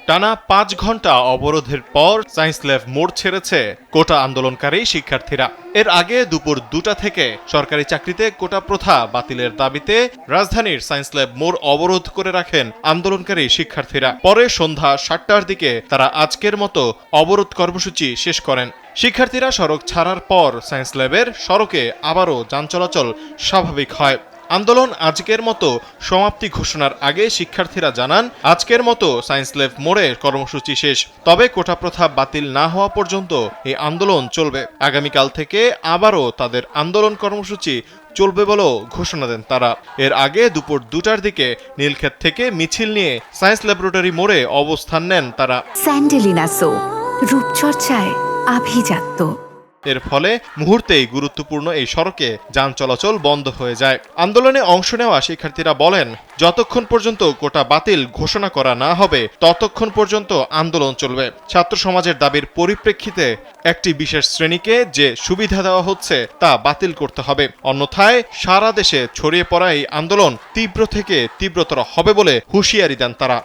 টানা ৫ ঘন্টা অবরোধের পর সায়েন্স ল্যাব মোড় ছেড়েছে কোটা আন্দোলনকারী শিক্ষার্থীরা। এর আগে দুপুর ২টা থেকে সরকারি চাকরিতে কোটা প্রথা বাতিলের দাবিতে রাজধানীর সায়েন্স ল্যাব মোড় অবরোধ করে রাখেন আন্দোলনকারী শিক্ষার্থীরা। পরে সন্ধ্যা ৭টার দিকে তারা আজকের মতো অবরোধ কর্মসূচি শেষ করেন। শিক্ষার্থীরা সড়ক ছাড়ার পর সায়েন্স ল্যাবের সড়কে আবারও যান চলাচল স্বাভাবিক হয়। আন্দোলন আজকের মতো সমাপ্তি ঘোষণার আগে শিক্ষার্থীরা জানান, আজকের মতো সায়েন্স ল্যাব মোড়ে কর্মসূচি শেষ, তবে কোটা প্রথা বাতিল না হওয়া পর্যন্ত এই আন্দোলন চলবে। আগামীকাল থেকে আবারও তাদের আন্দোলন কর্মসূচি চলবে বলেও ঘোষণা দেন তারা। এর আগে দুপুর ২টার দিকে নীলক্ষেত থেকে মিছিল নিয়ে সায়েন্স ল্যাবরেটরি মোড়ে অবস্থান নেন তারা। স্যান্ডেলিনা সো, রূপচর্চায় আভিজাত্য। এর ফলে মুহূর্তেই গুরুত্বপূর্ণ এই সড়কে যান চলাচল বন্ধ হয়ে যায়। আন্দোলনে অংশ নেওয়া শিক্ষার্থীরা বলেন, যতক্ষণ পর্যন্ত কোটা বাতিল ঘোষণা করা না হবে ততক্ষণ পর্যন্ত আন্দোলন চলবে। ছাত্র সমাজের দাবির পরিপ্রেক্ষিতে একটি বিশেষ শ্রেণীকে যে সুবিধা দেওয়া হচ্ছে তা বাতিল করতে হবে, অন্যথায় সারা দেশে ছড়িয়ে পড়া এই আন্দোলন তীব্র থেকে তীব্রতর হবে বলে হুঁশিয়ারি দেন তারা।